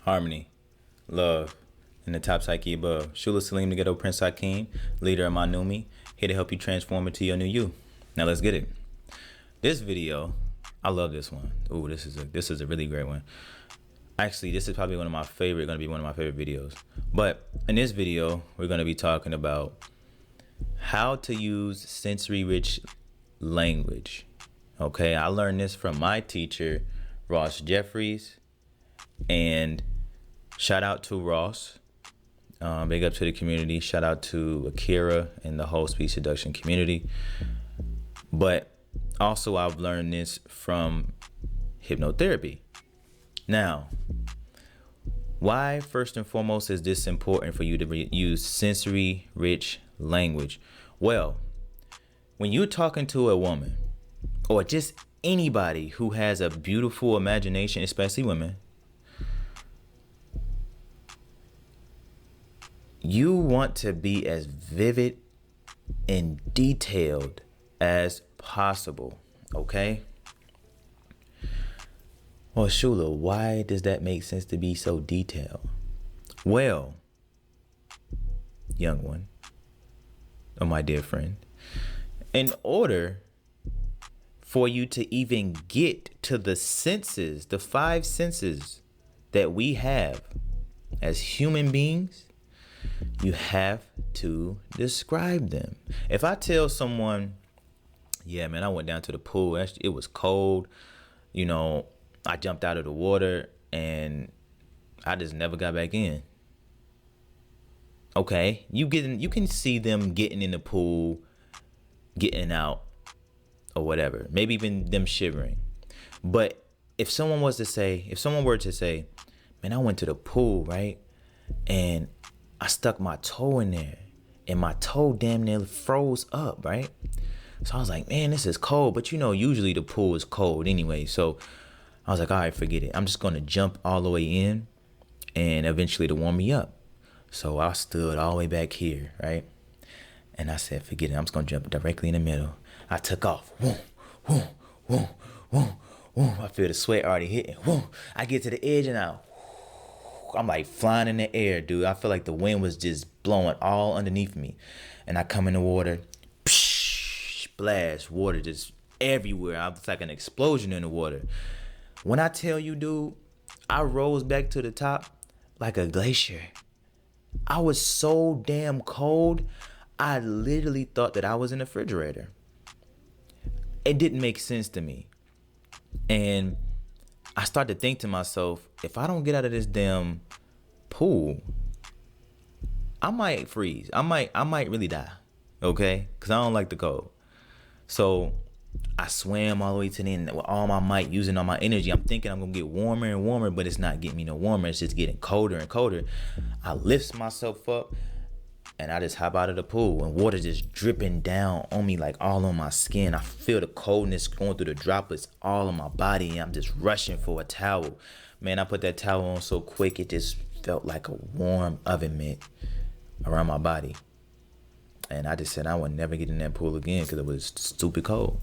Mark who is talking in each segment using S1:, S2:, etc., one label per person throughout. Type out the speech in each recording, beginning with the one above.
S1: harmony, love, and the top psyche above. Shula Salim, the ghetto Prince Hakeem, leader of Manumi, here to help you transform into your new you. Now let's get it. This video, I love this one. Ooh, this is a really great one. Actually, this is probably one of my favorite videos. But in this video, we're gonna be talking about how to use sensory rich language. Okay, I learned this from my teacher, Ross Jeffries, and shout out to Ross. Big up to the community. Shout out to Akira and the whole speech seduction community. But also, I've learned this from hypnotherapy. Now, why first and foremost is this important for you to use sensory rich language? Well, when you're talking to a woman or just anybody who has a beautiful imagination, especially women, you want to be as vivid and detailed as possible, okay? Well, Shula, why does that make sense to be so detailed? Well, young one, or my dear friend, in order for you to even get to the senses, the five senses that we have as human beings, you have to describe them. If I tell someone, yeah, man, I went down to the pool, it was cold, I jumped out of the water and I just never got back in. Okay, you can see them getting in the pool, getting out, or whatever. Maybe even them shivering. But if someone were to say, man, I went to the pool, right? And I stuck my toe in there and my toe damn near froze up, right? So I was like, man, this is cold. But usually the pool is cold anyway. So I was like, all right, forget it. I'm just going to jump all the way in and eventually to warm me up. So I stood all the way back here, right? And I said, forget it. I'm just going to jump directly in the middle. I took off. Whoom, whoom, whoom, whoom, whoom. I feel the sweat already hitting. Whoom. I get to the edge and I'm like flying in the air, dude. I feel like the wind was just blowing all underneath me. And I come in the water. Psh, splash, water just everywhere. It's like an explosion in the water. When I tell you, dude, I rose back to the top like a glacier. I was so damn cold, I literally thought that I was in a refrigerator. It didn't make sense to me. And I started to think to myself, if I don't get out of this damn pool, I might freeze. I might really die. Okay? Because I don't like the cold. So I swam all the way to the end with all my might, using all my energy. I'm thinking I'm going to get warmer and warmer, but it's not getting me no warmer. It's just getting colder and colder. I lift myself up and I just hop out of the pool and water just dripping down on me, like all on my skin. I feel the coldness going through the droplets all on my body, and I'm just rushing for a towel. Man, I put that towel on so quick, it just felt like a warm oven mitt around my body. And I just said I would never get in that pool again because it was stupid cold.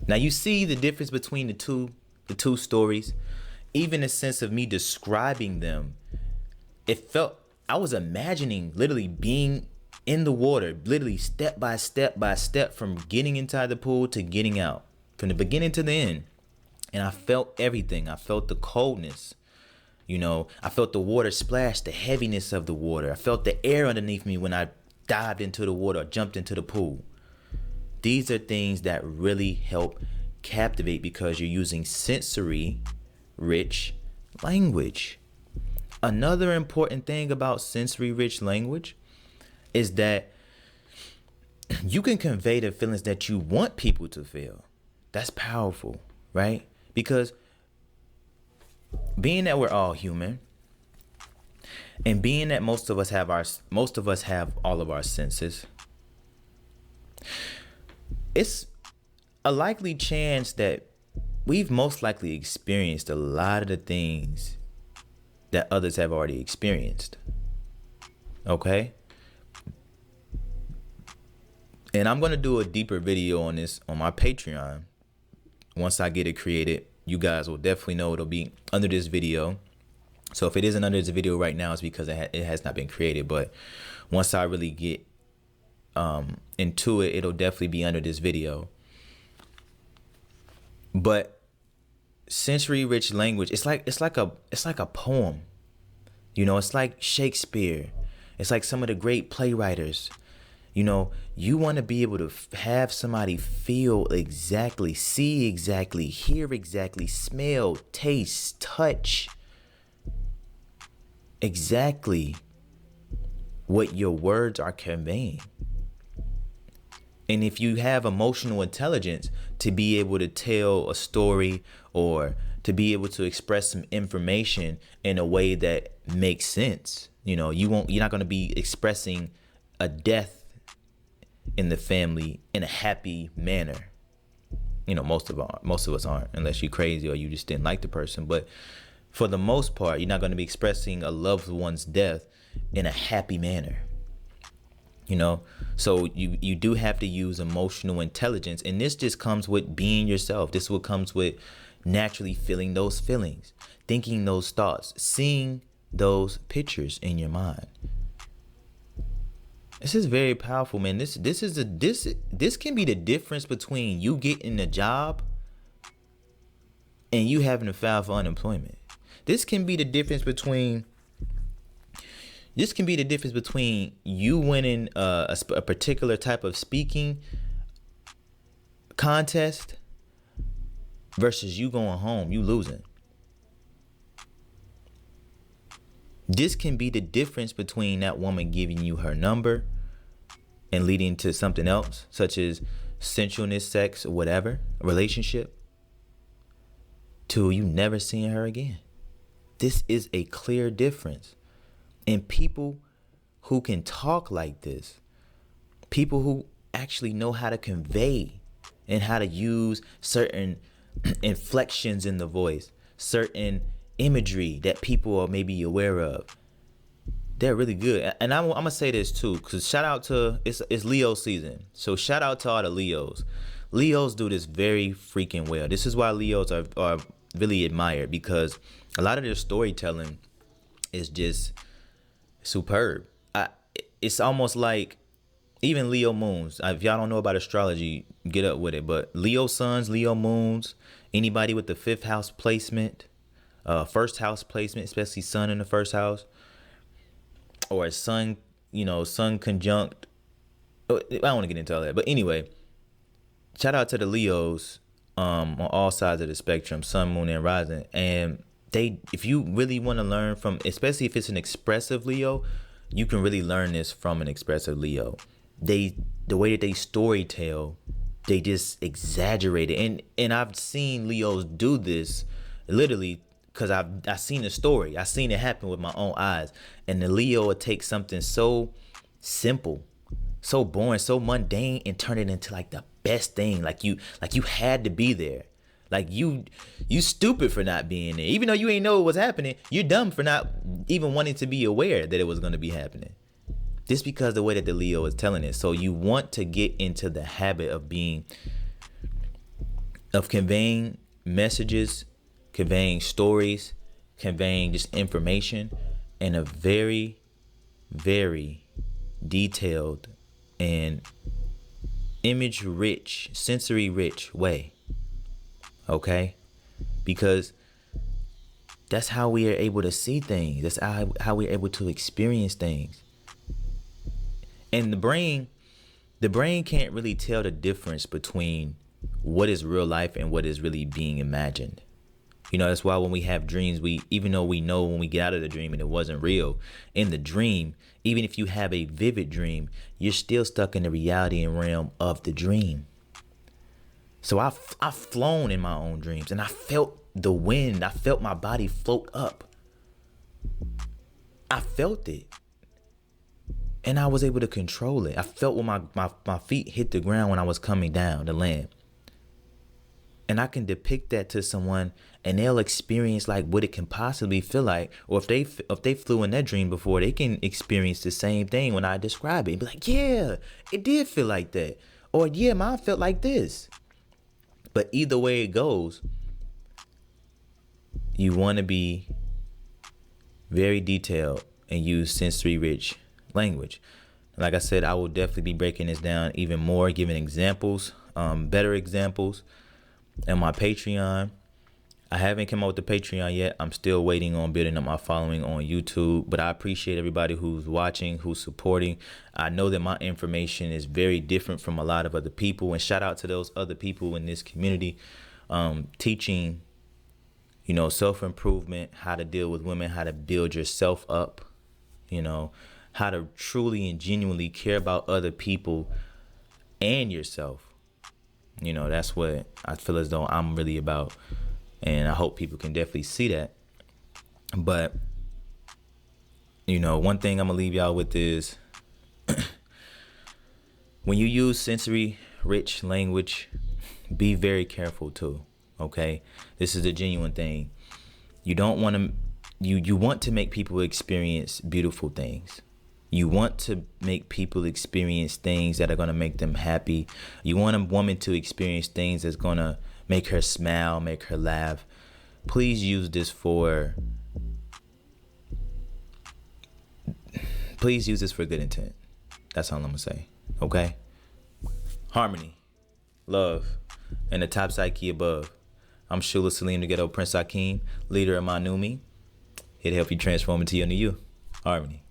S1: Now you see the difference between the two stories. Even the sense of me describing them, it felt, I was imagining literally being in the water, literally step by step from getting inside the pool to getting out, from the beginning to the end. And I felt everything. I felt the coldness. I felt the water splash, the heaviness of the water. I felt the air underneath me when I dived into the water or jumped into the pool. These are things that really help captivate because you're using sensory rich language. Another important thing about sensory rich language is that you can convey the feelings that you want people to feel. That's powerful, right? Because being that we're all human, and being that most of us have all of our senses, it's a likely chance that we've most likely experienced a lot of the things that others have already experienced. Okay? And I'm going to do a deeper video on this on my Patreon. Once I get it created, you guys will definitely know it'll be under this video. So if it isn't under this video right now, it's because it has not been created. But once I really get into it, it'll definitely be under this video. But sensory rich language, it's like a poem. You know, it's like Shakespeare. It's like some of the great playwriters. You know, you want to be able to have somebody feel exactly, see exactly, hear exactly, smell, taste, touch exactly what your words are conveying. And if you have emotional intelligence to be able to tell a story or to be able to express some information in a way that makes sense, you're not going to be expressing a death in the family in a happy manner. Most of us aren't, unless you're crazy or you just didn't like the person. But for the most part, you're not going to be expressing a loved one's death in a happy manner. So you do have to use emotional intelligence, and this just comes with being yourself. This is what comes with naturally feeling those feelings, thinking those thoughts, seeing those pictures in your mind. This is very powerful, man. This can be the difference between you getting a job and you having to file for unemployment. This can be the difference between you winning a particular type of speaking contest versus you going home, you losing. This can be the difference between that woman giving you her number and leading to something else, such as sensualness, sex, or whatever, a relationship, to you never seeing her again. This is a clear difference. And people who can talk like this, people who actually know how to convey and how to use certain inflections in the voice, certain imagery that people are maybe aware of, they're really good. And I'm gonna say this too, because shout out to it's Leo season, so shout out to all the Leos. Leos do this very freaking well. This is why Leos are really admired, because a lot of their storytelling is just superb. It's almost like even Leo moons. If y'all don't know about astrology, get up with it. But Leo suns, Leo moons, anybody with the 5th house placement, first house placement, especially sun in the first house, or a sun conjunct. I don't want to get into all that, but anyway, shout out to the Leos on all sides of the spectrum, sun, moon, and rising. And if you really want to learn from, especially if it's an expressive Leo, you can really learn this from an expressive Leo. The way that they story tell, they just exaggerate it. And I've seen Leos do this literally, because I've seen the story. I've seen it happen with my own eyes. And the Leo will take something so simple, so boring, so mundane, and turn it into like the best thing. Like you had to be there. Like you stupid for not being there. Even though you ain't know what was happening, you're dumb for not even wanting to be aware that it was going to be happening. Just because the way that the Leo is telling it. So you want to get into the habit of conveying messages, conveying stories, conveying just information in a very, very detailed and image rich, sensory rich way. Okay? Because that's how we are able to see things. That's how we're able to experience things. And the brain can't really tell the difference between what is real life and what is really being imagined. That's why when we have dreams, even though we know when we get out of the dream and it wasn't real, in the dream, even if you have a vivid dream, you're still stuck in the reality and realm of the dream. So I've flown in my own dreams, and I felt the wind. I felt my body float up. I felt it. And I was able to control it. I felt when my feet hit the ground when I was coming down to land. And I can depict that to someone, and they'll experience like what it can possibly feel like. Or if they flew in that dream before, they can experience the same thing when I describe it. Be like, yeah, it did feel like that. Or yeah, mine felt like this. But either way it goes, you want to be very detailed, and use sensory rich language. Like I said, I will definitely be breaking this down even more, giving examples, better examples, in my Patreon. I haven't come up with the Patreon yet. I'm still waiting on building up my following on YouTube, but I appreciate everybody who's watching, who's supporting. I know that my information is very different from a lot of other people, and shout out to those other people in this community, teaching, self-improvement, how to deal with women, how to build yourself up, how to truly and genuinely care about other people and yourself. That's what I feel as though I'm really about. And I hope people can definitely see that. But, one thing I'm going to leave y'all with is when you use sensory rich language, be very careful too. Okay. This is a genuine thing. You don't want to, you want to make people experience beautiful things. You want to make people experience things that are going to make them happy. You want a woman to experience things that's going to make her smile, make her laugh. Please use this for good intent. That's all I'm going to say. Okay? Harmony, love, and the top psyche above. I'm Shula Salim, the Ghetto Prince Hakeem, leader of my new me. Here to help you transform into your new you. Harmony.